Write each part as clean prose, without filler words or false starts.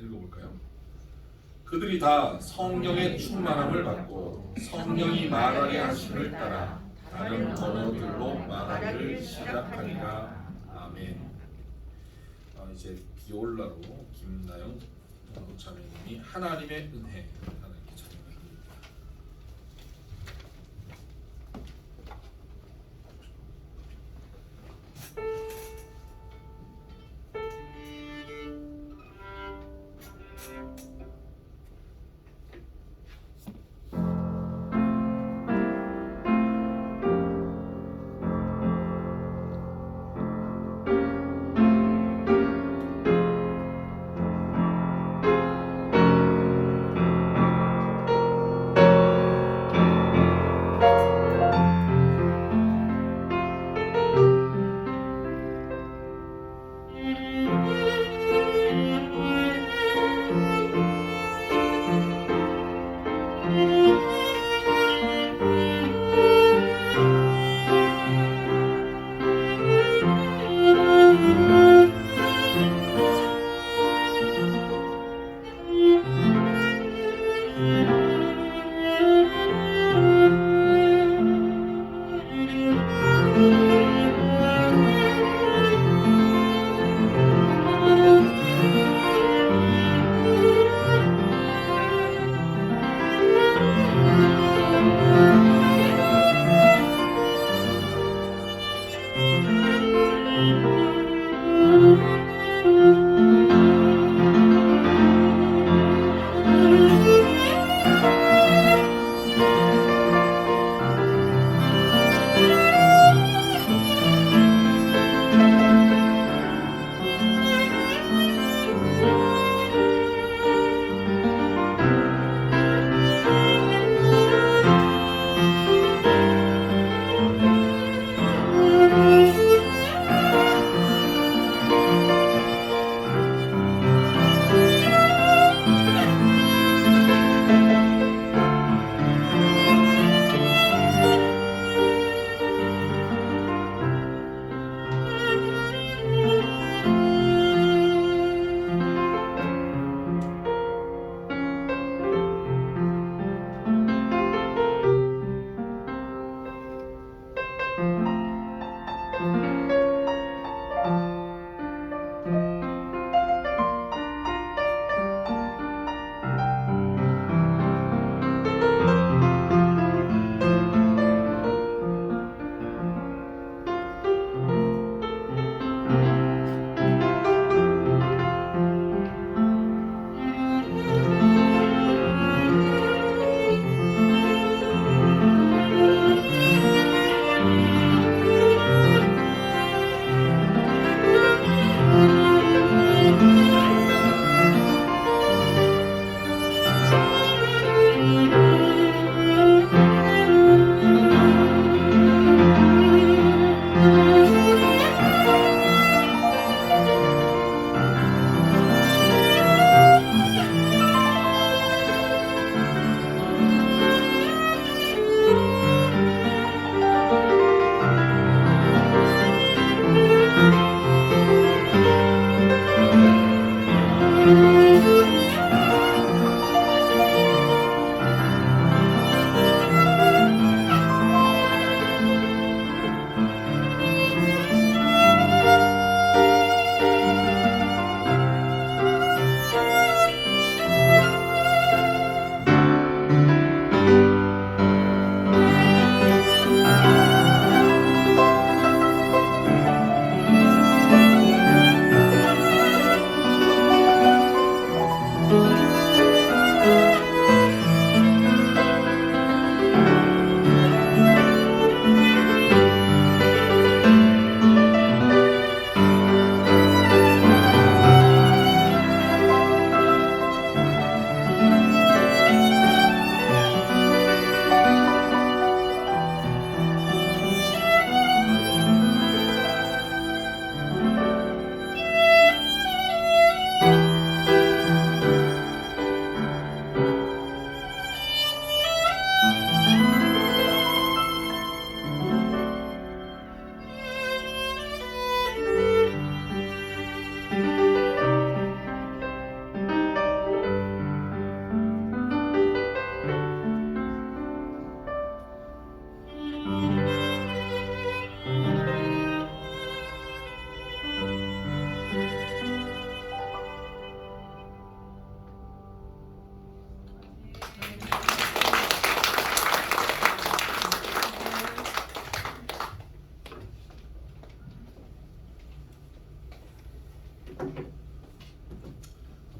읽어볼까요? 그들이 다 성령의 충만함을 받고 성령이 말하게 하심을 따라 다른 언어들로 말하기를 시작하리라. 아멘. 이제 비올라로 김나영 자매님이 하나님의 은혜 하나님께 찬양합니다.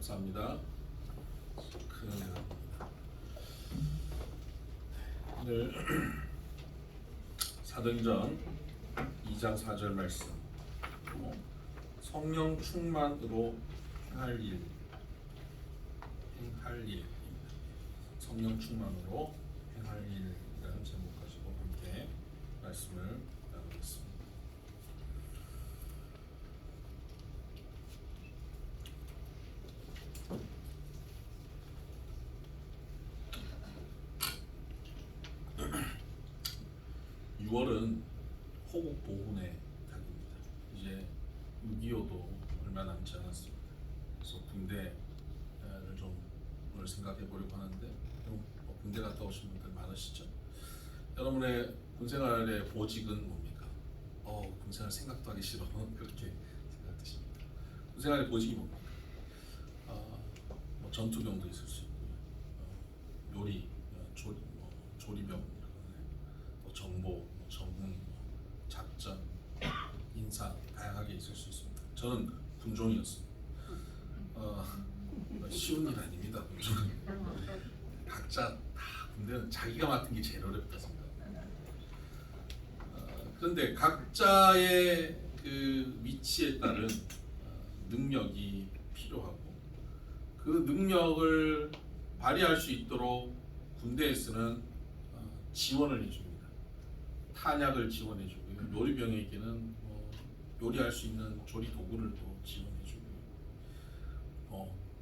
감사합니다. 큰 은혜입니다. 오늘 사도행전 2장 4절 말씀, 성령 충만으로 행할 일, 성령 충만으로 행할 일이라는 제목 가지고 함께 말씀을 나누겠습니다. (6월은) 호국 보훈의 달입니다. 이제 6.25도 얼마 남지 않았습니다. 그래서 군대를 좀 오늘 생각해 보려고 하는데, 군대 갔다 오신 분들 많으시죠? 여러분의 군생활의 보직은 뭡니까? 군생활 생각도 하기 싫어. 그렇게 생각되십니까? 군생활의 보직이 뭡니까? 전투병도 있을 수 있고요. 요리, 조리병, 또 정보, 전문, 작전, 인사 다양하게 있을 수 있습니다. 저는 군종이었습니다. 쉬운 일 아닙니다. 군종은 각자 다 군대는 자기가 맡은 게 제일 어렵다 생각합니다. 그런데 각자의 그 위치에 따른 능력이 필요하고, 그 능력을 발휘할 수 있도록 군대에서는 지원을 해줍니다. 탄약을 지원해주고요. 요리병에게는 요리할 수 있는 조리 도구를 또 지원해주고요.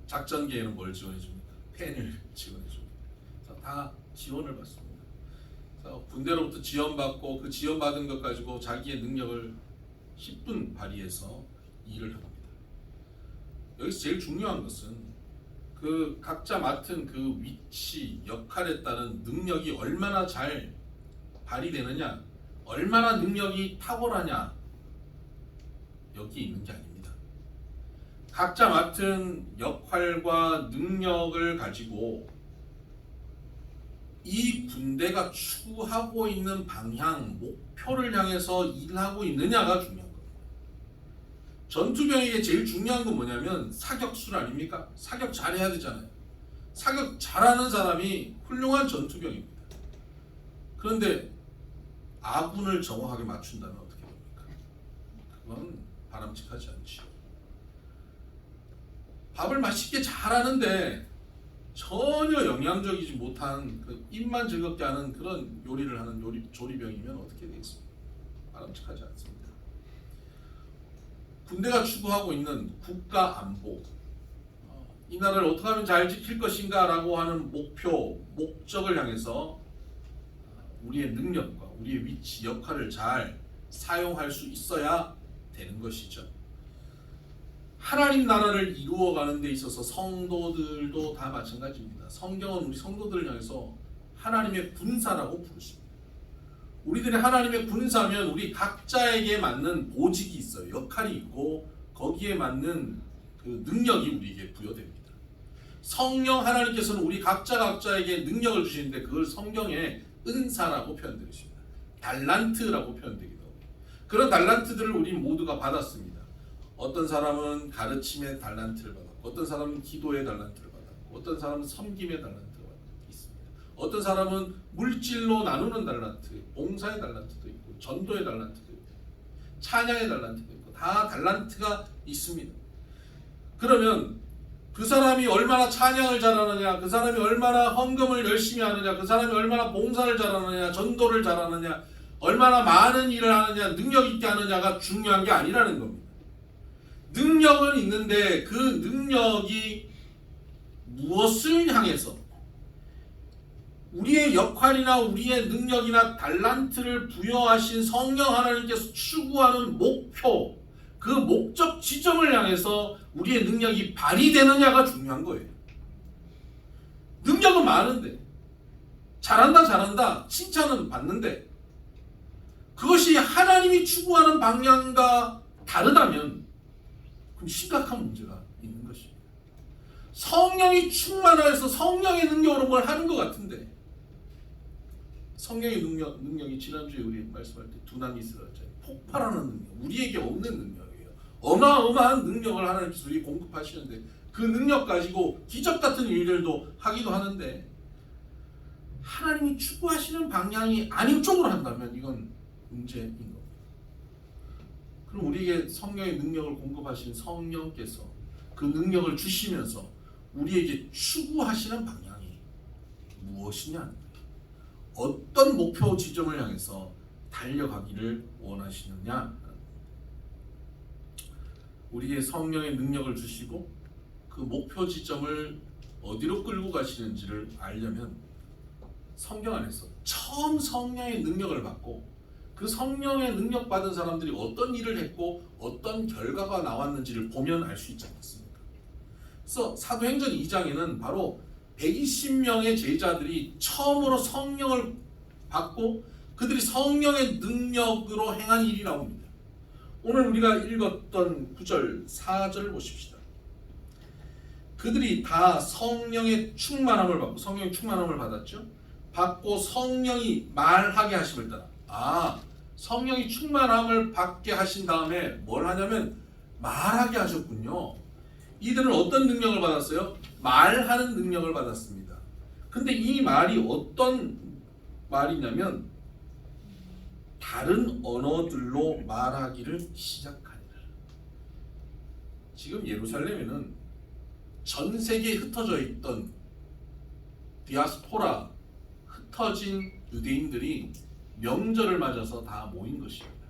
작전계에는 뭘 지원해줍니까? 펜을 지원해줍니다. 다 지원을 받습니다. 군대로부터 지원받고, 그 지원받은 것 가지고 자기의 능력을 10분 발휘해서 일을 합니다. 여기서 제일 중요한 것은 그 각자 맡은 그 위치, 역할에 따른 능력이 얼마나 잘 발휘되느냐, 얼마나 능력이 탁월하냐, 여기 있는 게 아닙니다. 각자 맡은 역할과 능력을 가지고 이 군대가 추구하고 있는 방향, 목표를 향해서 일하고 있느냐가 중요한 겁니다. 전투병에게 제일 중요한 건 뭐냐면 사격술 아닙니까? 사격 잘해야 되잖아요. 사격 잘하는 사람이 훌륭한 전투병입니다. 그런데 아군을 정확하게 맞춘다면 어떻게 됩니까? 그건 바람직하지 않죠. 밥을 맛있게 잘하는데 전혀 영양적이지 못한, 그 입만 즐겁게 하는 그런 요리를 하는 조리병이면 어떻게 되겠습니까? 바람직하지 않습니다. 군대가 추구하고 있는 국가 안보, 이 나라를 어떻게 하면 잘 지킬 것인가 라고 하는 목표, 목적을 향해서 우리의 능력과 우리의 위치, 역할을 잘 사용할 수 있어야 되는 것이죠. 하나님 나라를 이루어가는 데 있어서 성도들도 다 마찬가지입니다. 성경은 우리 성도들을 향해서 하나님의 군사라고 부르십니다. 우리들이 하나님의 군사면 우리 각자에게 맞는 보직이 있어요. 역할이 있고 거기에 맞는 그 능력이 우리에게 부여됩니다. 성령 하나님께서는 우리 각자에게 능력을 주시는데 그걸 성경에 은사라고 표현되어 있습니다. 달란트라고 표현되기도 합니다. 그런 달란트들을 우리 모두가 받았습니다. 어떤 사람은 가르침의 달란트를 받았고, 어떤 사람은 기도의 달란트를 받았고, 어떤 사람은 섬김의 달란트가 있습니다. 어떤 사람은 물질로 나누는 달란트, 봉사의 달란트도 있고, 전도의 달란트도 있고, 찬양의 달란트도 있고, 다 달란트가 있습니다. 그러면 그 사람이 얼마나 찬양을 잘하느냐, 그 사람이 얼마나 헌금을 열심히 하느냐, 그 사람이 얼마나 봉사를 잘하느냐, 전도를 잘하느냐, 얼마나 많은 일을 하느냐, 능력 있게 하느냐가 중요한 게 아니라는 겁니다. 능력은 있는데 그 능력이 무엇을 향해서, 우리의 역할이나 우리의 능력이나 달란트를 부여하신 성령 하나님께서 추구하는 목표, 그 목적 지점을 향해서 우리의 능력이 발휘되느냐가 중요한 거예요. 능력은 많은데, 잘한다 칭찬은 받는데, 그것이 하나님이 추구하는 방향과 다르다면 그럼 심각한 문제가 있는 것입니다. 성령이 충만하여서 성령의 능력으로 뭘 하는 것 같은데, 성령의 능력이 지난주에 우리 말씀할 때 두나미스라잖아요. 폭발하는 능력, 우리에게 없는 능력이에요. 어마어마한 능력을 하나님께서 우리에게 공급하시는데 그 능력 가지고 기적 같은 일들도 하기도 하는데 하나님이 추구하시는 방향이 아닌 쪽으로 한다면 이건 문제인 겁니다. 그럼 우리에게 성령의 능력을 공급하신 성령께서 그 능력을 주시면서 우리에게 추구하시는 방향이 무엇이냐, 어떤 목표 지점을 향해서 달려가기를 원하시느냐. 우리에게 성령의 능력을 주시고 그 목표 지점을 어디로 끌고 가시는지를 알려면 성경 안에서 처음 성령의 능력을 받고 그 성령의 능력 받은 사람들이 어떤 일을 했고 어떤 결과가 나왔는지를 보면 알 수 있지 않겠습니까? 그래서 사도행전 2장에는 바로 120명의 제자들이 처음으로 성령을 받고 그들이 성령의 능력으로 행한 일이 나옵니다. 오늘 우리가 읽었던 9절, 4절 보십시다. 그들이 다 성령의 충만함을 받고, 성령의 충만함을 받았죠. 받고 성령이 말하게 하심을 따라, 성령이 충만함을 받게 하신 다음에 뭘 하냐면 말하게 하셨군요. 이들은 어떤 능력을 받았어요? 말하는 능력을 받았습니다. 근데 이 말이 어떤 말이냐면 다른 언어들로 말하기를 시작하니라. 지금 예루살렘에는 전 세계에 흩어져 있던 디아스포라, 흩어진 유대인들이 명절을 맞아서 다 모인 것입니다.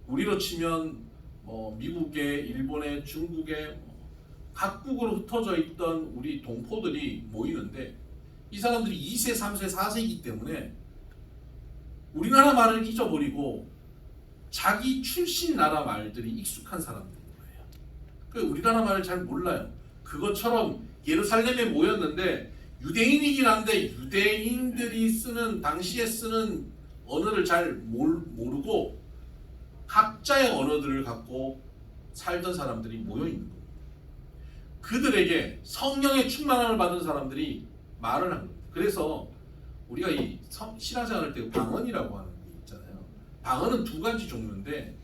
우리로 치면 미국에, 일본에, 중국에 각국으로 흩어져 있던 우리 동포들이 모이는데 이 사람들이 2세, 3세, 4세이기 때문에 우리나라 말을 잊어버리고 자기 출신 나라 말들이 익숙한 사람들인 거예요. 그러니까 우리나라 말을 잘 몰라요. 그것처럼 예루살렘에 모였는데 유대인이긴 한데 유대인들이 쓰는, 당시에 쓰는 언어를 잘 모르고 각자의 언어들을 갖고 살던 사람들이 모여 있는 거예요. 그들에게 성령의 충만함을 받은 사람들이 말을 한 거예요. 그래서 우리가 이 신앙생활 때 방언이라고 하는 게 있잖아요. 방언은 두 가지 종류인데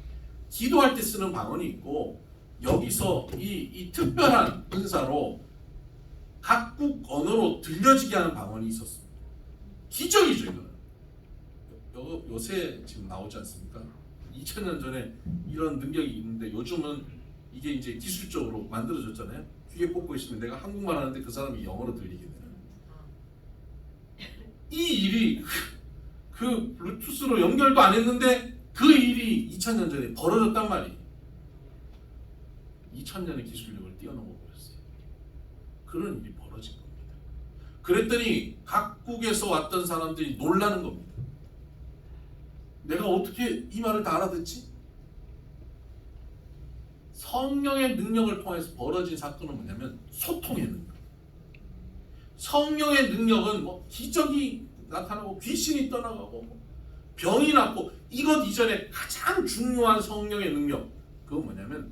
기도할 때 쓰는 방언이 있고 여기서 이 특별한 은사로 각국 언어로 들려지게 하는 방언이 있었습니다. 기적이죠, 이거는. 요새 지금 나오지 않습니까? 2000년 전에 이런 능력이 있는데 요즘은 이게 이제 기술적으로 만들어졌잖아요. 귀에 꽂고 있으면 내가 한국말 하는데 그 사람이 영어로 들리게 되는. 이 일이 그 블루투스로 연결도 안 했는데 그 일이 2000년 전에 벌어졌단 말이에요. 2000년의 기술력을 뛰어넘어 버렸어요. 그런 일이 벌어진 겁니다. 그랬더니 각국에서 왔던 사람들이 놀라는 겁니다. 내가 어떻게 이 말을 다 알아듣지? 성령의 능력을 통해서 벌어진 사건은 뭐냐면 소통의 능력. 성령의 능력은 기적이 나타나고 귀신이 떠나가고 병이 낫고 이것 이전에 가장 중요한 성령의 능력, 그건 뭐냐면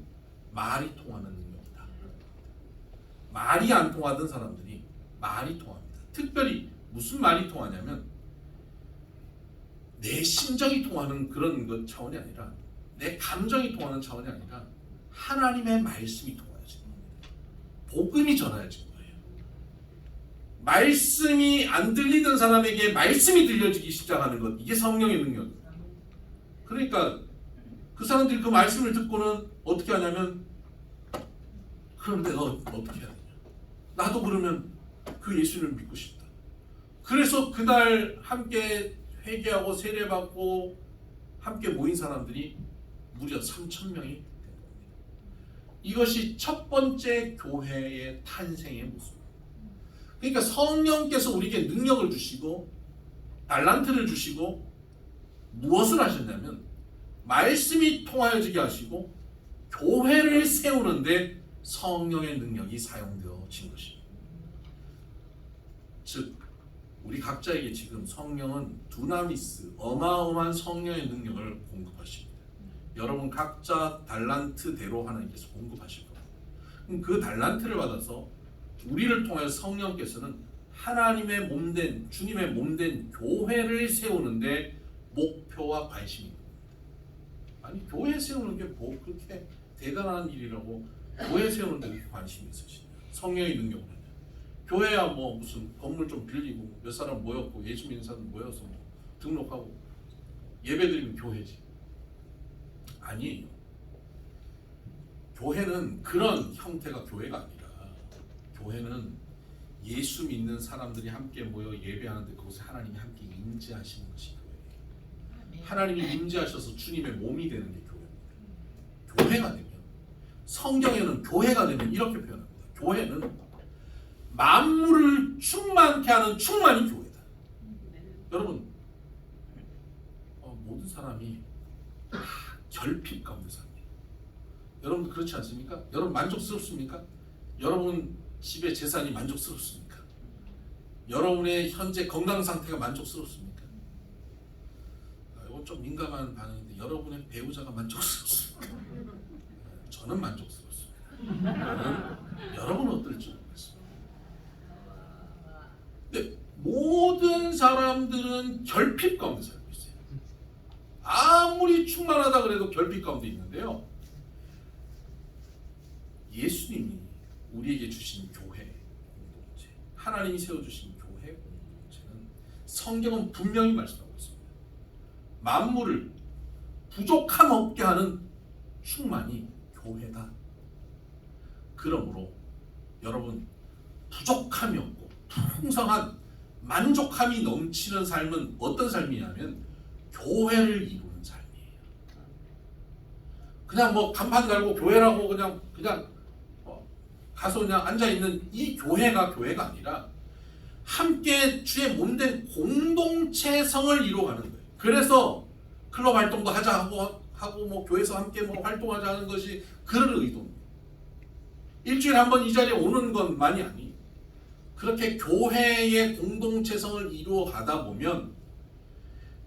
말이 통하는 능력이다. 말이 안 통하던 사람들이 말이 통합니다. 특별히 무슨 말이 통하냐면 내 심정이 통하는 그런 것 차원이 아니라 내 감정이 통하는 차원이 아니라 하나님의 말씀이 통하여지는 겁니다. 복음이 전하여지는 거예요. 말씀이 안 들리던 사람에게 말씀이 들려지기 시작하는 것, 이게 성령의 능력입니다. 그러니까 그 사람들이 그 말씀을 듣고는 어떻게 하냐면 그럼 내가 어떻게 해야 되냐? 나도 그러면 그 예수를 믿고 싶다. 그래서 그날 함께 회개하고 세례받고 함께 모인 사람들이 무려 3,000명이 된 겁니다. 이것이 첫 번째 교회의 탄생의 모습. 그러니까 성령께서 우리에게 능력을 주시고 달란트를 주시고 무엇을 하셨냐면 말씀이 통하여지게 하시고 교회를 세우는데 성령의 능력이 사용되어진 것입니다. 즉 우리 각자에게 지금 성령은 두나미스, 어마어마한 성령의 능력을 공급하십니다. 여러분 각자 달란트대로 하나님께서 공급하실 겁니다. 그럼 그 달란트를 받아서 우리를 통해서 성령께서는 하나님의 몸된, 주님의 몸된 교회를 세우는데 목표와 관심이 있습니다. 아니 교회 세우는 게 뭐 그렇게 대단한 일이라고 교회 세우는 데 관심이 있으시냐? 성령의 능력으로 하냐. 교회야 뭐 무슨 건물 좀 빌리고 몇 사람 모였고 예수 믿는 사람 모여서 뭐 등록하고 예배드리면 교회지. 아니에요. 교회는 그런 형태가 교회가 아니라 교회는 예수 믿는 사람들이 함께 모여 예배하는데 그곳에 하나님이 함께 임재하시는 것이 교회예요. 하나님이 임재하셔서 주님의 몸이 되는 게 교회입니다. 교회가 되면 성경에는 교회가 되면 이렇게 표현합니다. 교회는 만물을 충만케 하는 충만이 교회다. 여러분 모든 사람이 결핍 가운데 삽니다. 여러분도 그렇지 않습니까? 여러분 만족스럽습니까? 여러분 집의 재산이 만족스럽습니까? 여러분의 현재 건강 상태가 만족스럽습니까? 이건 좀 민감한 반응인데 여러분의 배우자가 만족스럽습니까? 저는 만족스럽습니다. 여러분은 어떨지 모르겠습니다. 근데 모든 사람들은 결핍 가운데 살고 있어요. 아무리 충만하다 그래도 결핍 가운데 있는데요. 예수님이 우리에게 주신 교회 공동체, 하나님이 세워주신 교회 공동체는 성경은 분명히 말씀하고 있습니다. 만물을 부족함 없게 하는 충만이 교회다. 그러므로 여러분 부족함이 없고 풍성한 만족함이 넘치는 삶은 어떤 삶이냐면 교회를 이루는 삶이에요. 그냥 뭐 간판 달고 교회라고 그냥 가서 그냥 앉아 있는 이 교회가 아니라 함께 주의 몸된 공동체성을 이루어가는 거예요. 그래서 클럽 활동도 하자 하고 뭐 교회에서 함께 뭐 활동하자 하는 것이 그런 의도입니다. 일주일에 한 번 이 자리에 오는 것만이 아니. 그렇게 교회의 공동체성을 이루어 가다 보면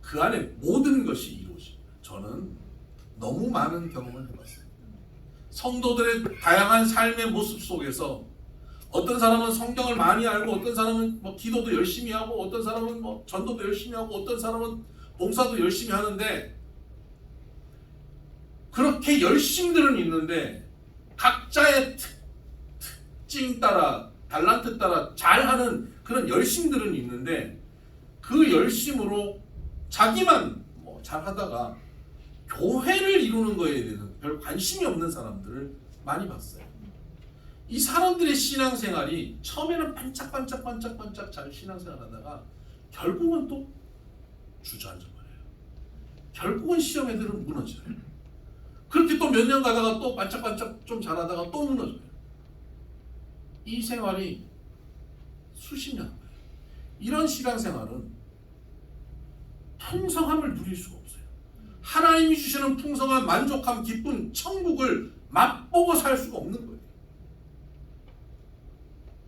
그 안에 모든 것이 이루어집니다. 저는 너무 많은 경험을 해봤어요. 성도들의 다양한 삶의 모습 속에서 어떤 사람은 성경을 많이 알고 어떤 사람은 뭐 기도도 열심히 하고 어떤 사람은 뭐 전도도 열심히 하고 어떤 사람은 봉사도 열심히 하는데 그렇게 열심들은 있는데 각자의 특징 따라 달란트 따라 잘하는 그런 열심들은 있는데 그 열심으로 자기만 뭐 잘하다가 교회를 이루는 거에 대해서 별 관심이 없는 사람들을 많이 봤어요. 이 사람들의 신앙생활이 처음에는 반짝반짝 잘 신앙생활하다가 결국은 또 주저앉아버려요. 결국은 시험 애들은 무너져요. 그렇게 또 몇 년 가다가 또 반짝반짝 좀 잘하다가 또 무너져요. 이 생활이 수십 년 거예요. 이런 신앙생활은 풍성함을 누릴 수가 없어요. 하나님이 주시는 풍성한 만족함, 기쁨, 천국을 맛보고 살 수가 없는 거예요.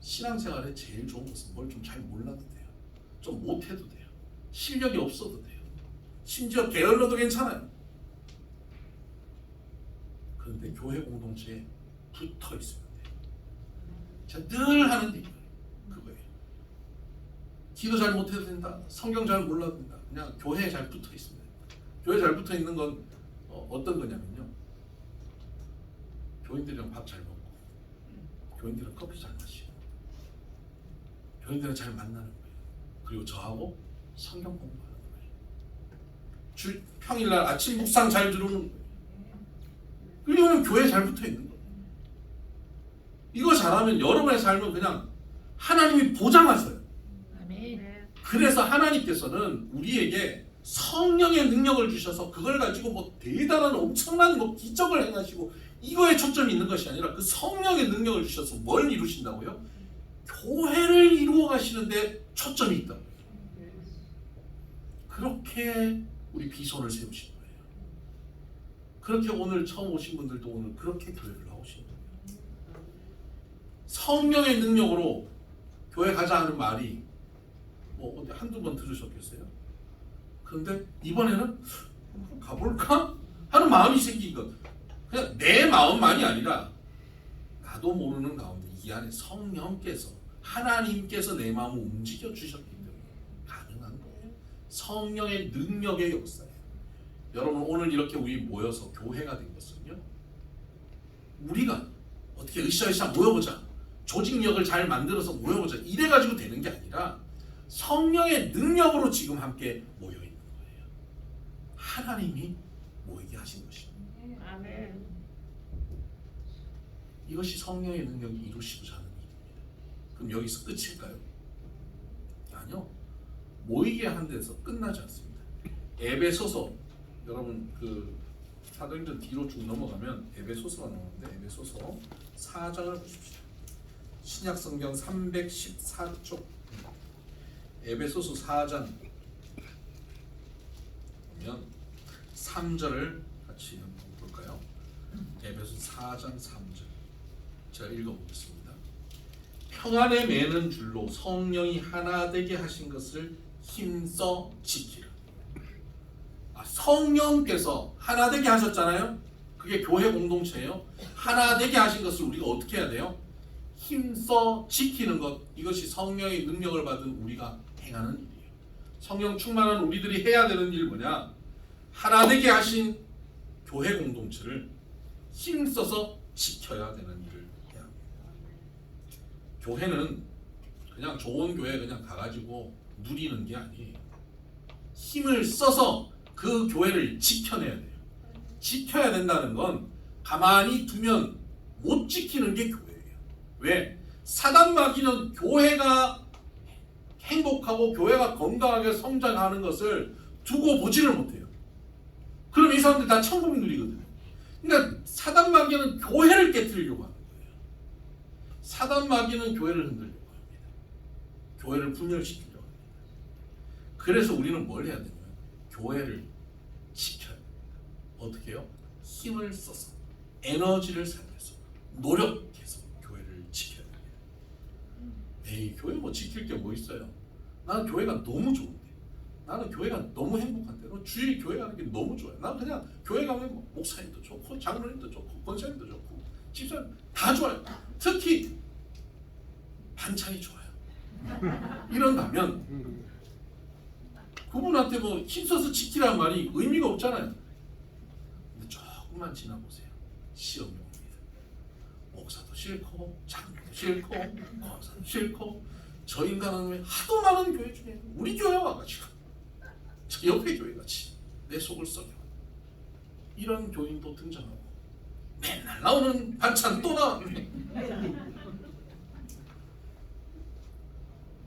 신앙생활의 제일 좋은 것은 뭘 좀 잘 몰라도 돼요. 좀 못해도 돼요. 실력이 없어도 돼요. 심지어 게을러도 괜찮아요. 그런데 교회 공동체에 붙어 있으면 돼요. 제가 늘 하는 얘기예요. 그거예요. 기도 잘 못해도 된다. 성경 잘 몰라도 된다. 그냥 교회에 잘 붙어 있으면 돼요. 교회에 잘 붙어 있는 건 어떤 거냐면요. 교인들이랑 밥 잘 먹고 교인들이랑 커피 잘 마시고 교인들이랑 잘 만나는 거예요. 그리고 저하고 성경 공부하는 거예요. 평일날 아침 묵상 잘 들으는 거예요. 그리고는 교회에 잘 붙어 있는 거예요. 이거 잘하면 여러분의 삶은 그냥 하나님이 보장하셔요. 그래서 하나님께서는 우리에게 성령의 능력을 주셔서 그걸 가지고 뭐 대단한 엄청난 뭐 기적을 행하시고 이거에 초점이 있는 것이 아니라 그 성령의 능력을 주셔서 뭘 이루신다고요? 교회를 이루어 가시는데 초점이 있다고요. 그렇게 우리 비전을 세우신 거예요. 그렇게 오늘 처음 오신 분들도 오늘 그렇게 교회를 나오신 거예요. 성령의 능력으로 교회 가자 하는 말이 뭐 어디 한두 번 들으셨겠어요? 그런데 이번에는 가볼까? 하는 마음이 생긴 것. 그냥 내 마음만이 아니라 나도 모르는 가운데 이 안에 성령께서 하나님께서 내 마음을 움직여 주셨기 때문에 가능한 거예요. 성령의 능력의 역사예요. 여러분 오늘 이렇게 우리 모여서 교회가 된 것은요. 우리가 어떻게 으쌰으쌰 모여보자. 조직력을 잘 만들어서 모여보자 이래가지고 되는 게 아니라 성령의 능력으로 지금 함께 모여 있는 거예요. 하나님이 모이게 하신 것입니다. 아멘. 이것이 성령의 능력이 이루시고자 하는 일입니다. 그럼 여기서 끝일까요? 아니요. 모이게 한 데서 끝나지 않습니다. 에베소서 여러분 그 사도행전 뒤로 쭉 넘어가면 에베소서가 나오는데 에베소서 4장을 보십시오. 신약 성경 314쪽 에베소서 4장 보면 3절을 같이 한번 볼까요? 에베소 4장 3절 제가 읽어보겠습니다. 평안에 매는 줄로 성령이 하나 되게 하신 것을 힘써 지키라. 성령께서 하나 되게 하셨잖아요. 그게 교회 공동체예요. 하나 되게 하신 것을 우리가 어떻게 해야 돼요? 힘써 지키는 것. 이것이 성령의 능력을 받은 우리가 행하는 일이에요. 성령 충만한 우리들이 해야 되는 일 뭐냐? 하나 되게 하신 교회 공동체를 힘써서 지켜야 되는 일을 해야 합니다. 교회는 그냥 좋은 교회 그냥 가가지고 누리는 게 아니에요. 힘을 써서 그 교회를 지켜내야 돼요. 지켜야 된다는 건 가만히 두면 못 지키는 게 교회예요. 왜? 사단 마귀는 교회가 행복하고 교회가 건강하게 성장하는 것을 두고 보지를 못해요. 그럼 이 사람들 다 천국이 누리거든요. 그러니까 사단 마귀는 교회를 깨뜨리려고 하는 거예요. 사단 마귀는 교회를 흔들려고 합니다. 교회를 분열시키려고 합니다. 그래서 우리는 뭘 해야 되냐면 교회를 지켜야 됩니다. 어떻게 해요? 힘을 써서 에너지를 살려서 노력해서 교회를 지켜야 됩니다. 에이 교회 뭐 지킬 게 뭐 있어요? 나는 교회가 너무 좋은데, 나는 교회가 너무 행복한데, 주일 교회 가는 게 너무 좋아요. 난 그냥 교회 가면 목사님도 좋고 장로님도 좋고 권사님도 좋고 집사님 다 좋아요. 특히 반찬이 좋아요. 이런다면 그분한테 뭐 힘써서 지키라는 말이 의미가 없잖아요. 근데 조금만 지나보세요. 시험이 옵니다. 목사도 싫고 장로도 싫고 권사도 싫고 저 인간은 왜 하도 많은 교회 중에 우리 교회 와가지고 저 옆에 교회같이 내 속을 썩여 이런 교인도 등장하고 맨날 나오는 반찬 또 나왔네.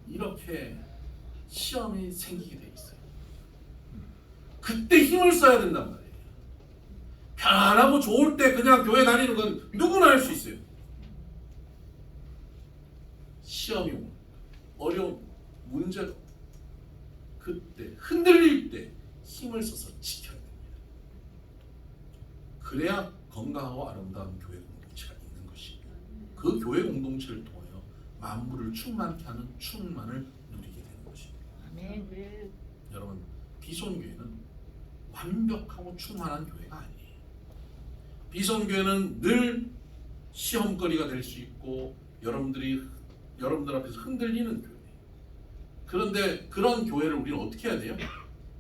이렇게 시험이 생기게 돼 있어요. 그때 힘을 써야 된단 말이에요. 편안하고 좋을 때 그냥 교회 다니는 건 누구나 할 수 있어요. 시험이 오고 어려운 문제가 그때 흔들릴 때 힘을 써서 지켜야 됩니다. 그래야 건강하고 아름다운 교회 공동체가 있는 것입니다. 그 교회 공동체를 통하여 만물을 충만케 하는 충만을 누리게 되는 것입니다. 아멘. 여러분 비손교회는 완벽하고 충만한 교회가 아니에요. 비손교회는 늘 시험거리가 될 수 있고 여러분들 앞에서 흔들리는 교회예요. 그런데 그런 교회를 우리는 어떻게 해야 돼요?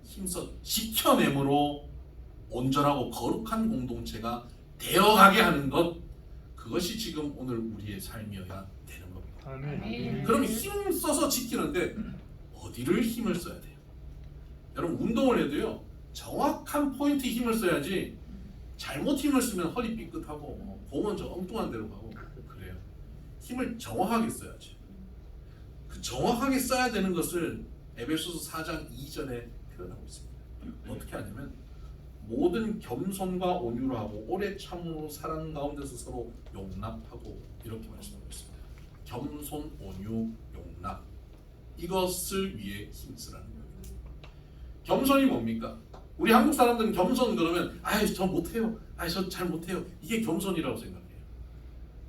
힘써 지켜내므로 온전하고 거룩한 공동체가 되어가게 하는 것, 그것이 지금 오늘 우리의 삶이어야 되는 겁니다. 아멘. 그럼 힘 써서 지키는데 어디를 힘을 써야 돼요? 여러분 운동을 해도요 정확한 포인트에 힘을 써야지 잘못 힘을 쓰면 허리 삐끗하고 공은 저 엉뚱한 데로 가고 그래요. 힘을 정확하게 써야지. 그 정확하게 써야 되는 것을 에베소서 4장 2절에 표현하고 있습니다. 어떻게 하냐면 모든 겸손과 온유로 하고 오래 참음으로 사랑 가운데서 서로 용납하고 이렇게 말씀하고 있습니다. 겸손, 온유, 용납 이것을 위해 힘쓰라는 겁니다. 겸손이 뭡니까? 우리 한국 사람들은 겸손 그러면 아이 저 못해요, 아이 저 잘 못해요, 이게 겸손이라고 생각해요.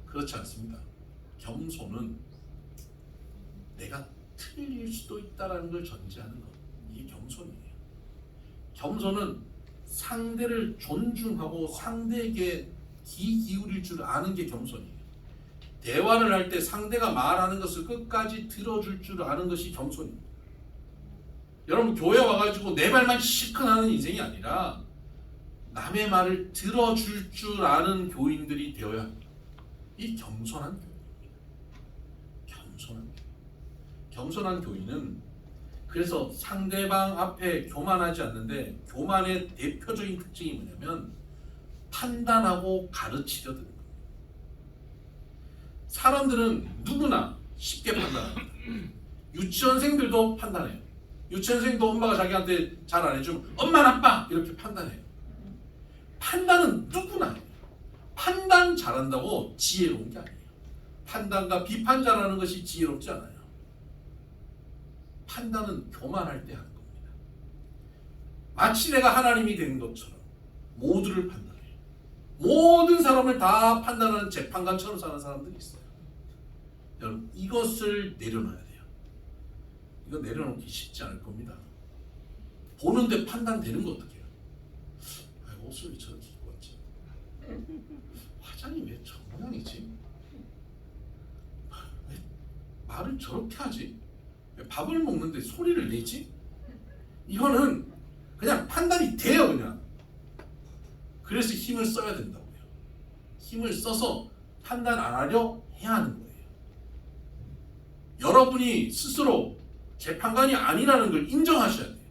그렇지 않습니다. 겸손은 내가 틀릴 수도 있다는 걸 전제하는 것, 이게 겸손이에요. 겸손은 상대를 존중하고 상대에게 귀 기울일 줄 아는 게 겸손이에요. 대화를 할 때 상대가 말하는 것을 끝까지 들어줄 줄 아는 것이 겸손입니다. 여러분 교회 와가지고 내 말만 시큰하는 인생이 아니라 남의 말을 들어줄 줄 아는 교인들이 되어야 합니다. 이 겸손한 교회입니다. 겸손합니다. 겸손한 교인은 그래서 상대방 앞에 교만하지 않는데, 교만의 대표적인 특징이 뭐냐면 판단하고 가르치려 드는 겁니다. 사람들은 누구나 쉽게 판단합니다. 유치원생들도 판단해요. 유치원생도 엄마가 자기한테 잘 안 해주면 엄마 나빠 이렇게 판단해요. 판단은 누구나 해요. 판단 잘한다고 지혜로운 게 아니에요. 판단과 비판 잘하는 것이 지혜롭지 않아요. 판단은 교만할 때 하는 겁니다. 마치 내가 하나님이 되는 것처럼 모두를 판단해요. 모든 사람을 다 판단하는 재판관처럼 사는 사람들이 있어요. 여러분, 이것을 내려놔야 돼요. 이거 내려놓기 쉽지 않을 겁니다. 보는데 판단되는 거 어떡해요? 옷을 왜 저렇게 입고 왔지? 화장이 왜 저 모양이지? 왜 말을 저렇게 하지? 왜 밥을 먹는데 소리를 내지? 이거는 그냥 판단이 돼요, 그냥. 그래서 힘을 써야 된다고요. 힘을 써서 판단 안 하려 해야 하는 거예요. 여러분이 스스로 재판관이 아니라는 걸 인정하셔야 돼요.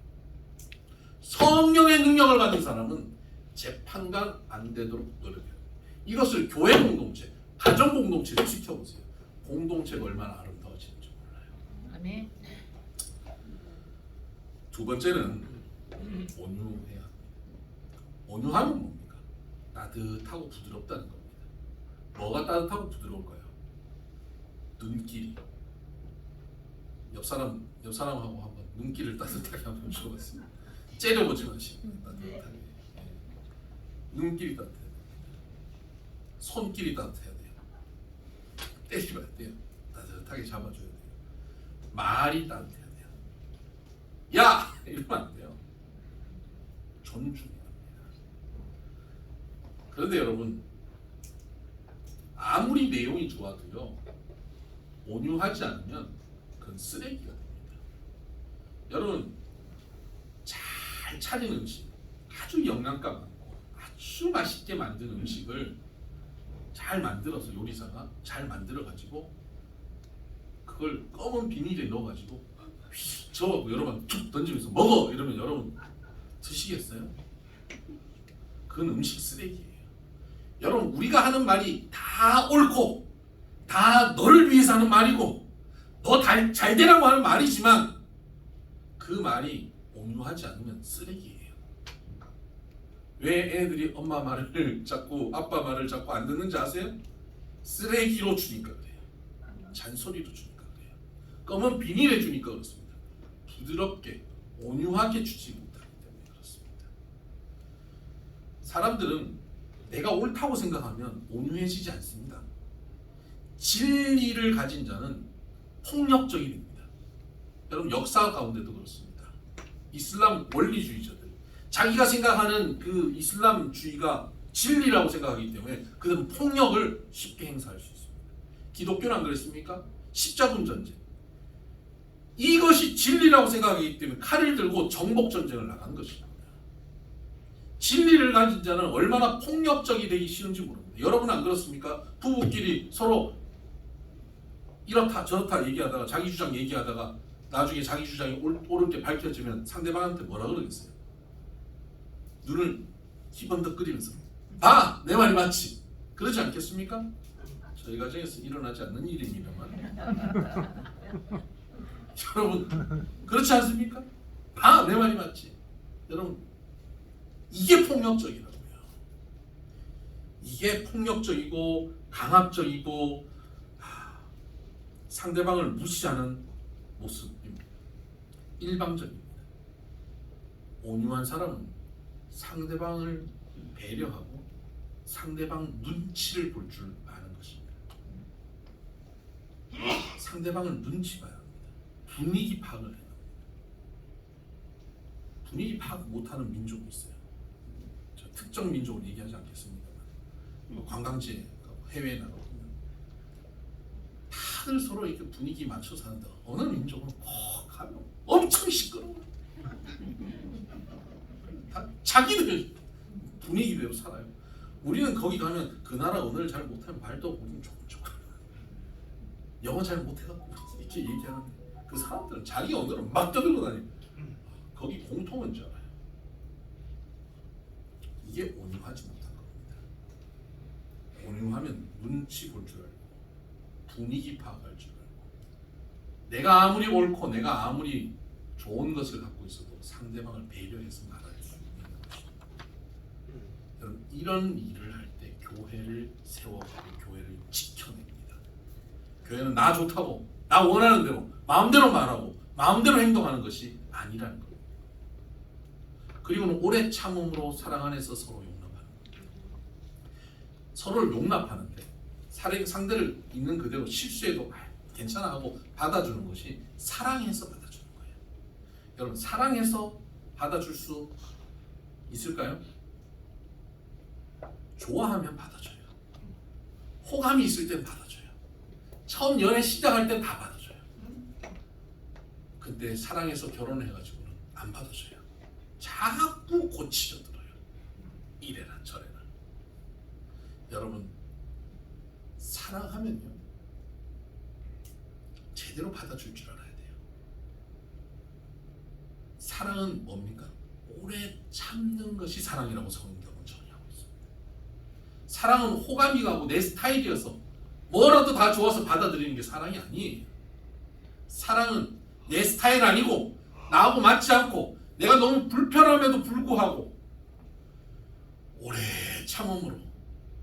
성령의 능력을 받은 사람은 재판관 안 되도록 노력해요. 이것을 교회 공동체, 가정 공동체를 지켜보세요. 공동체가 얼마나 아름다워지는지 몰라요. 아멘. 두 번째는 온유해야 합니다. 온유함은 뭡니까? 따뜻하고 부드럽다는 겁니다. 뭐가 따뜻하고 부드러울까요? 눈길이. 옆 사람하고 한번 눈길을 따뜻하게 한번 줘봤어요. 째려보지 마시고 따뜻하게. 눈길이 따뜻해야 돼요. 손길이 따뜻해야 돼요. 때리면 안 돼요. 따뜻하게 잡아줘야 돼요. 말이 따뜻해야 돼요. 야! 이러면 안 돼요. 존중해야 합니다. 그런데 여러분, 아무리 내용이 좋아도요, 온유하지 않으면 그건 쓰레기가 됩니다. 여러분, 잘 차린 음식, 아주 영양가 많고 아주 맛있게 만든 음식을 잘 만들어서 요리사가 잘 만들어가지고 그걸 검은 비닐에 넣어가지고 저하고 여러분 툭 던지면서 먹어 이러면 여러분 드시겠어요? 그건 음식 쓰레기예요. 여러분, 우리가 하는 말이 다 옳고 다 너를 위해서 하는 말이고 너 잘 되라고 하는 말이지만 그 말이 온유하지 않으면 쓰레기예요. 왜 애들이 엄마 말을 자꾸 아빠 말을 자꾸 안 듣는지 아세요? 쓰레기로 주니까 그래요. 잔소리로 주니까 그래요. 검은 비닐에 주니까 그렇습니다. 부드럽게 온유하게 주지 못하기 때문에 그렇습니다. 사람들은 내가 옳다고 생각하면 온유해지지 않습니다. 진리를 가진 자는 폭력적이 됩니다. 여러분, 역사 가운데도 그렇습니다. 이슬람 원리주의자들, 자기가 생각하는 그 이슬람주의가 진리라고 생각하기 때문에 그들은 폭력을 쉽게 행사할 수 있습니다. 기독교는 안 그랬습니까? 십자군 전쟁. 이것이 진리라고 생각하기 때문에 칼을 들고 정복 전쟁을 나간 것입니다. 진리를 가진 자는 얼마나 폭력적이 되기 쉬운지 모릅니다. 여러분 안 그렇습니까? 부부끼리 서로 이렇다 저렇다 얘기하다가 자기 주장 얘기하다가 나중에 자기 주장이 옳은 게 밝혀지면 상대방한테 뭐라 그러겠어요? 눈을 희번덕거리면서 봐! 내 말이 맞지? 그러지 않겠습니까? 저희 가정에서 일어나지 않는 일입니다만 여러분, 그렇지 않습니까? 봐! 내 말이 맞지? 여러분, 이게 폭력적이라고요. 이게 폭력적이고 강압적이고 상대방을 무시하는 모습입니다. 일방적입니다. 온유한 사람은 상대방을 배려하고 상대방 눈치를 볼 줄 아는 것입니다. 상대방을 눈치 봐야 합니다. 분위기 파악을 해야 합니다. 분위기 파악 못하는 민족이 있어요. 저 특정 민족을 얘기하지 않겠습니다만 관광지에 해외에 나가고 다들 서로 이렇게 분위기 맞춰 사는데 어느 민족은 꼭 가면 엄청 시끄러워. 다 자기들 분위기대로 살아요. 우리는 거기 가면 그 나라 언어를 잘 못하면 말도 우리는 조금 영어 잘 못해갖고 이렇게 얘기하는데 그 사람들은 자기 언어로 막 떠들고 다니고 거기 공통은 줄 알아요. 이게 온유하지 못한 겁니다. 온유하면 눈치 볼 줄 알고 분위기 파악할 줄 알고 내가 아무리 옳고 내가 아무리 좋은 것을 갖고 있어도 상대방을 배려해서 말할 수 있는 것입니다. 여러분 이런 일을 할 때 교회를 세워가고 교회를 지켜냅니다. 교회는 나 좋다고 나 원하는 대로 마음대로 말하고 마음대로 행동하는 것이 아니라는 겁니다. 그리고는 오래 참음으로 사랑 안에서 서로 용납하는 겁니다. 서로를 용납하는데 상대를 있는 그대로 실수해도 괜찮아 하고 받아주는 것이 사랑해서 받아주는 거예요. 여러분 사랑해서 받아줄 수 있을까요? 좋아하면 받아줘요. 호감이 있을 땐 받아줘요. 처음 연애 시작할 땐 다 받아줘요. 근데 사랑해서 결혼해가지고는 안 받아줘요. 자꾸 고치져들어요. 이래나 저래나. 여러분 사랑하면요 제대로 받아줄 줄 알아야 돼요. 사랑은 뭡니까? 오래 참는 것이 사랑이라고 성경은 정의하고 있습니다. 사랑은 호감이 가고 내 스타일이어서 뭐라도 다 좋아서 받아들이는 게 사랑이 아니에요. 사랑은 내 스타일 아니고 나하고 맞지 않고 내가 너무 불편함에도 불구하고 오래 참음으로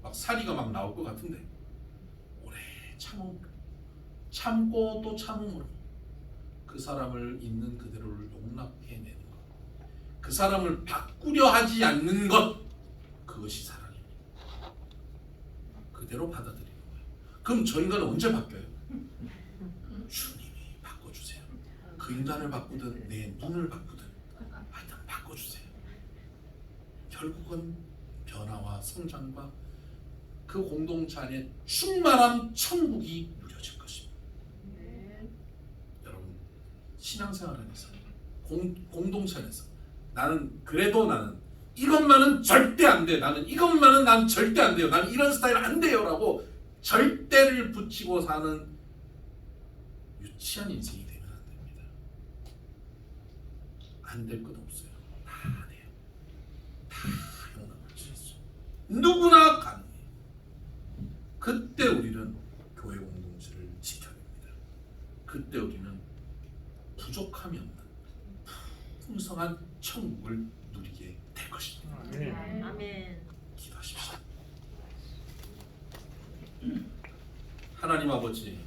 막 사리가 막 나올 것 같은데 오래 참음으로 참고 또 참음으로 그 사람을 있는 그대로를 용납해내는 것, 그 사람을 바꾸려 하지 않는 것, 그것이 사랑입니다. 그대로 받아들이는 거예요. 그럼 저 인간은 언제 바뀌어요? 주님이 바꿔주세요. 그 인간을 바꾸든 내 눈을 바꾸든 하여튼 바꿔주세요. 결국은 변화와 성장과 그 공동체 안에 충만한 천국이 누려질 것입니다. 여러분 신앙생활 안에서 공동체 안에서 나는 이것만은 절대 안 돼. 이것만은 난 절대 안 돼요. 나는 이런 스타일 안 돼요. 라고 절대를 붙이고 사는 유치한 인생이 되면 안 됩니다. 안 될 것 없어요. 다 돼요. 다 용납할 수 있어요. 누구나 가능해요. 그때 우리는 교회 공동체를 지켜냅니다. 그때 우리는 부족함이 없는 풍성한 천국을 누리게 될 것입니다. 아멘. 기도하십시오. 하나님 아버지,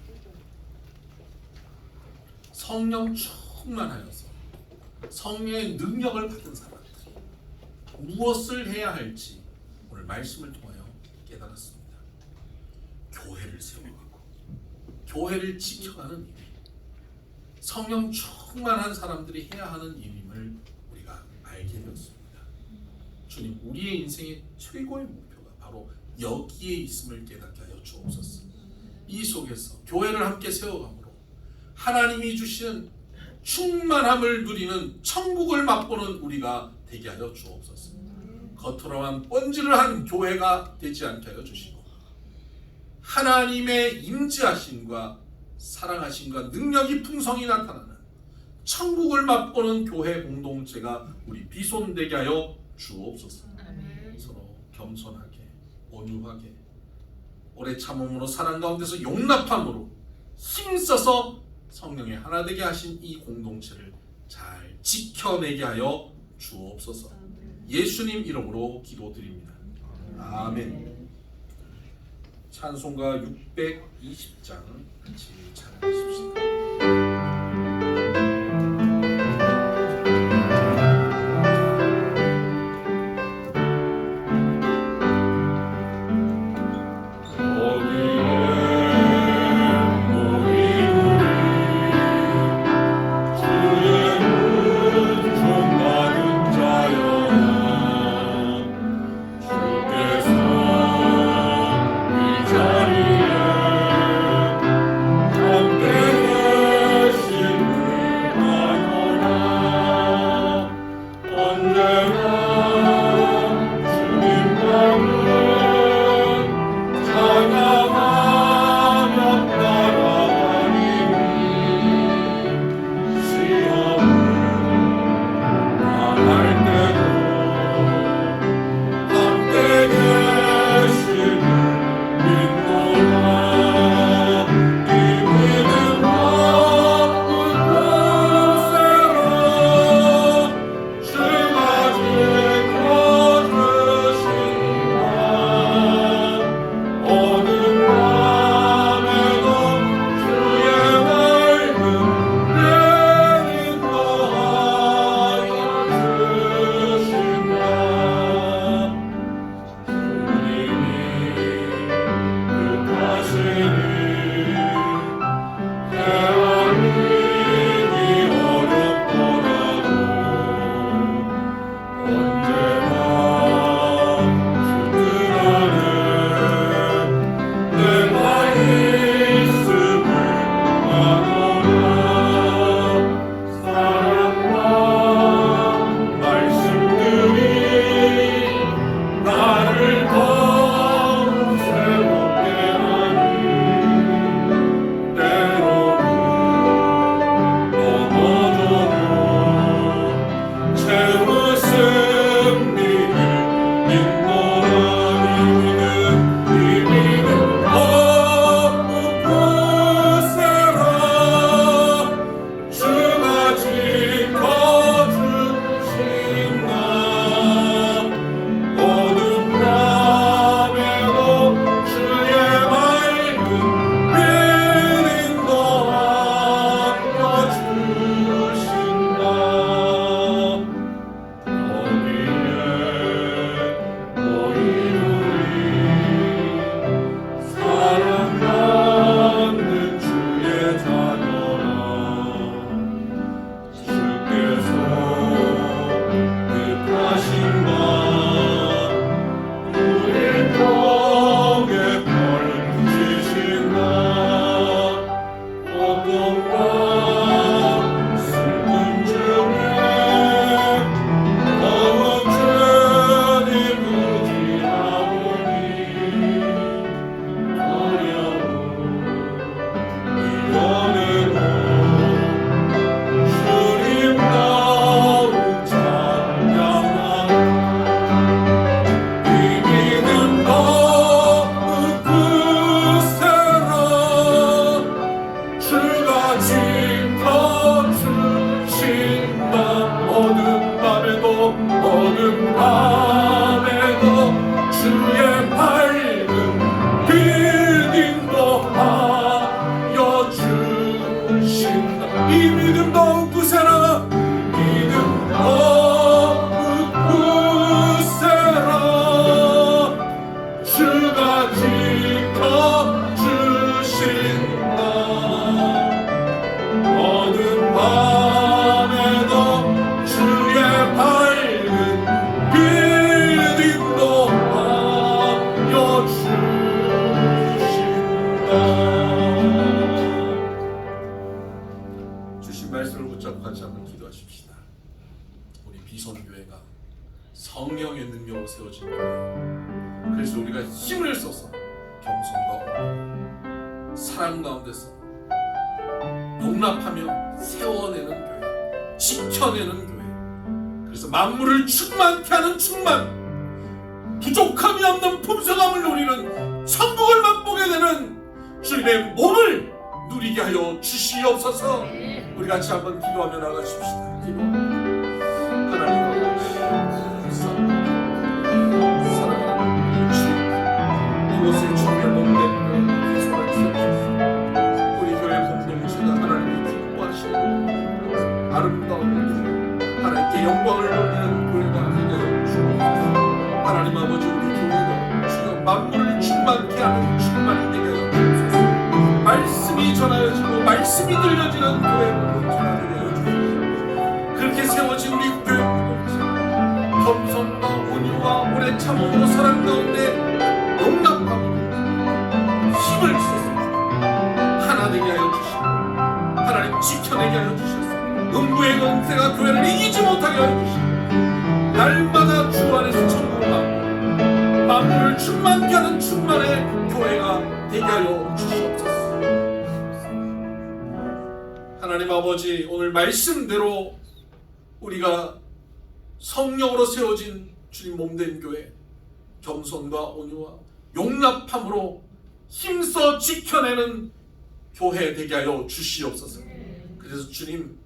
성령 충만하여서 성령의 능력을 받은 사람들이 무엇을 해야 할지 오늘 말씀을 통하여 깨달았습니다. 교회를 세워가고 교회를 지켜가는 일, 성령 충만한 사람들이 해야 하는 일임을 우리가 알게 되었습니다. 주님, 우리의 인생의 최고의 목표가 바로 여기에 있음을 깨닫게 하여 주옵소서. 이 속에서 교회를 함께 세워감으로 하나님이 주시는 충만함을 누리는 천국을 맛보는 우리가 되게 하여 주옵소서. 겉으로만 번지르한 교회가 되지 않게 하여 주시고 하나님의 임재하심과 사랑하심과 능력이 풍성히 나타나는 천국을 맛보는 교회 공동체가 우리 비손되게 하여 주옵소서. 서로 겸손하게 온유하게 오래 참음으로 사랑 가운데서 용납함으로 힘써서 성령의 하나 되게 하신 이 공동체를 잘 지켜내게 하여 주옵소서. 예수님 이름으로 기도드립니다. 아멘. 찬송가 620장 같이 찬양하십시다. 함께 이 믿음 더욱 굳세라. 믿음 더욱 굳세라. 주가 지켜주신다. 어두운 밤에도 주의 밝은 빛도 하여주신다. 주신 말씀을 붙잡고 같이 한번 기도하십시다. 우리 비선교회가 성령의 능력으로 세워진 교회, 그래서 우리가 힘을 써서 겸손과 사랑 가운데서 용납하며 세워내는 교회, 지켜내는 교회, 그래서 만물을 충만케 하는 충만, 부족함이 없는 풍성함을 누리는 천국을 맛보게 되는 주님의 몸을 누리게 하여 주시옵소서. 우리 같이 한번 기도하며 나가십시다. 하나님 사랑하는 주, 이곳에 주님의 몸된 손을 주옵소서. 우리 교회 공동체가 하나님이 기뻐하시는 아름다운 하나님께 영광을 돌리는 교회가 되게 주옵소서. 하나님 아버지, 우리 교회가 주여 만물을 충만케 하는 충만이 되게 하여 주옵소서. 말씀이 전하여지고 말씀이 들려지는 교회로 전하게 하여 주옵소서. 그렇게 세워진 우리 교회 공동체, 겸손과 온유와 오래 참음으로 사랑 가운데 용납함으로 힘을 써서 하나 되게 하여 주시고 하나님 지켜내게 하여 주셔서 음부의 권세가 교회를 이기지 못하게 하여 주시고 날마다 주 안에서 천국을 받고 만물을 충만케 하는 충만의 교회가 되게 하여 주시옵소서. 하나님 아버지, 오늘 말씀대로 우리가 성령으로 세워진 주님 몸된 교회, 겸손과 온유와 용납함으로 힘써 지켜내는 교회 되게 하여 주시옵소서. 그래서 주님,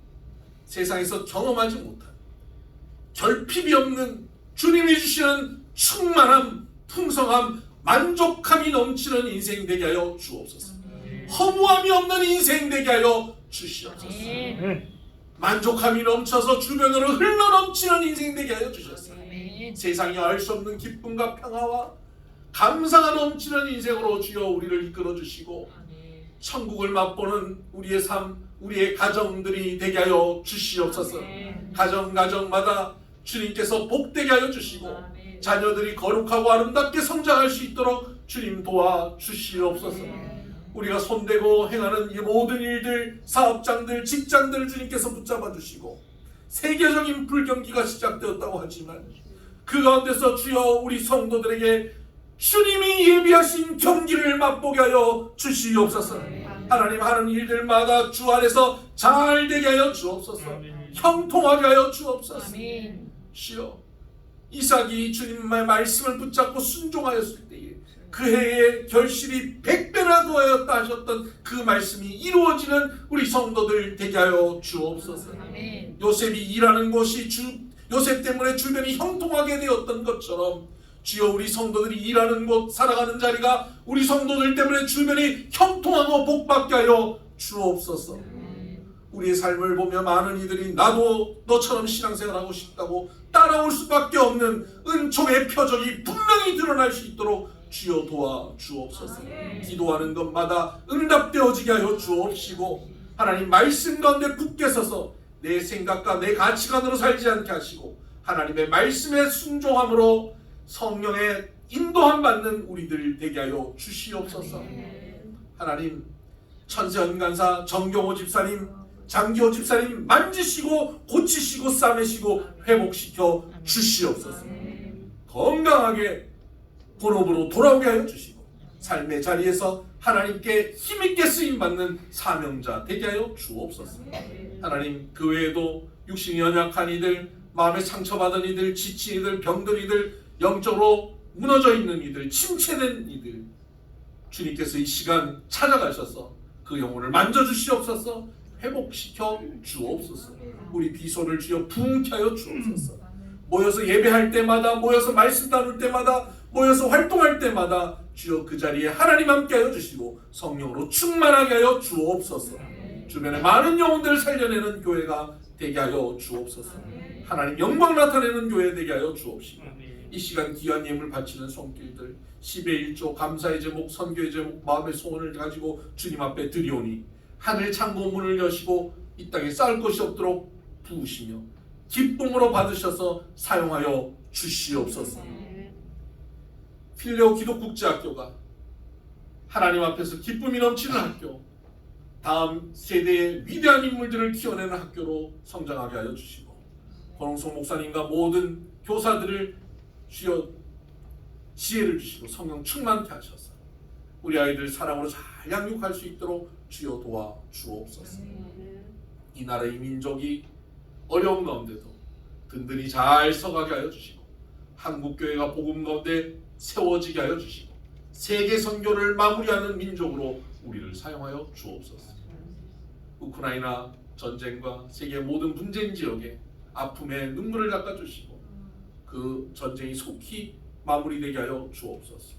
세상에서 경험하지 못한 결핍이 없는 주님이 주시는 충만함, 풍성함, 만족함이 넘치는 인생 되게 하여 주옵소서. 허무함이 없는 인생 되게 하여 주시옵소서. 만족함이 넘쳐서 주변으로 흘러넘치는 인생 되게 하여 주셨어요. 세상이 알 수 없는 기쁨과 평화와 감사가 넘치는 인생으로 주여 우리를 이끌어 주시고 천국을 맛보는 우리의 삶, 우리의 가정들이 되게 하여 주시옵소서. 가정마다 주님께서 복되게 하여 주시고 자녀들이 거룩하고 아름답게 성장할 수 있도록 주님 도와 주시옵소서. 우리가 손대고 행하는 이 모든 일들, 사업장들, 직장들 주님께서 붙잡아 주시고 세계적인 불경기가 시작되었다고 하지만 그 가운데서 주여 우리 성도들에게 주님이 예비하신 경기를 맛보게 하여 주시옵소서. 하나님 하는 일들마다 주 안에서 잘 되게 하여 주옵소서. 형통하게 하여 주옵소서. 주여, 이삭이 주님의 말씀을 붙잡고 순종하였을 때에 그 해의 결실이 100배나 더하였다 하셨던 그 말씀이 이루어지는 우리 성도들 되게 하여 주옵소서. 요셉이 일하는 곳이 요셉 때문에 주변이 형통하게 되었던 것처럼 주여 우리 성도들이 일하는 곳, 살아가는 자리가 우리 성도들 때문에 주변이 형통하고 복받게 하여 주옵소서. 우리의 삶을 보며 많은 이들이 나도 너처럼 신앙생활하고 싶다고 따라올 수밖에 없는 은총의 표적이 분명히 드러날 수 있도록 주여 도와 주옵소서. 기도하는 것마다 응답되어지게 하여 주옵시고 하나님 말씀 가운데 굳게 서서 내 생각과 내 가치관으로 살지 않게 하시고 하나님의 말씀에 순종함으로 성령의 인도함 받는 우리들 되게 하여 주시옵소서. 하나님 천세연간사 정경호 집사님, 장기호 집사님 만지시고 고치시고 싸매시고 회복시켜 주시옵소서. 건강하게 본업으로 돌아오게 하여 주시고 삶의 자리에서 하나님께 힘있게 쓰임받는 사명자 되게 하여 주옵소서. 하나님 그 외에도 육신이 연약한 이들, 마음에 상처받은 이들, 지친 이들, 병든 이들, 영적으로 무너져 있는 이들, 침체된 이들 주님께서 이 시간 찾아가셔서 그 영혼을 만져주시옵소서. 회복시켜 주옵소서. 우리 비손을 주여 부흥케 하여 주옵소서. 모여서 예배할 때마다, 모여서 말씀 나눌 때마다, 모여서 활동할 때마다 주여 그 자리에 하나님 함께 하여 주시고 성령으로 충만하게 하여 주옵소서. 주변에 많은 영혼들을 살려내는 교회가 되게 하여 주옵소서. 하나님 영광 나타내는 교회 되게 하여 주옵시고, 이 시간 귀한 예물 바치는 손길들 10의 1조 감사의 제목, 선교의 제목, 마음의 소원을 가지고 주님 앞에 드리오니 하늘 창고 문을 여시고 이 땅에 쌓을 것이 없도록 부으시며 기쁨으로 받으셔서 사용하여 주시옵소서. 필레오 기독국제학교가 하나님 앞에서 기쁨이 넘치는 학교, 다음 세대의 위대한 인물들을 키워내는 학교로 성장하게 하여 주시고, 권홍석 목사님과 모든 교사들을 주여 지혜를 주시고 성령 충만케 하셔서 우리 아이들 사랑으로 잘 양육할 수 있도록 주여 도와 주옵소서. 이 나라 이 민족이 어려운 가운데도 든든히 잘 서가게 하여 주시고, 한국교회가 복음 가운데 세워지게 하여 주시고, 세계 선교를 마무리하는 민족으로 우리를 사용하여 주옵소서. 우크라이나 전쟁과 세계 모든 분쟁 지역에 아픔에 눈물을 닦아주시고 그 전쟁이 속히 마무리되게 하여 주옵소서.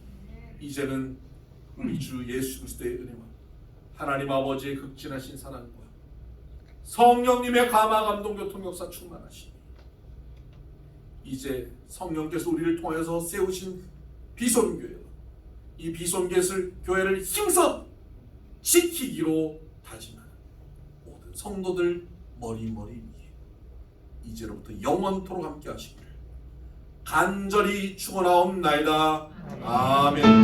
이제는 우리 주 예수 그리스도의 은혜와 하나님 아버지의 극진하신 사랑과 성령님의 감화 감동 교통 역사 충만하시니, 이제 성령께서 우리를 통하여서 세우신 비손교회, 이 비손교회를 힘써 지키기로 다짐하는 모든 성도들 머리머리 위에 이제로부터 영원토록 함께 하시기를 간절히 축원하옵나이다. 아멘.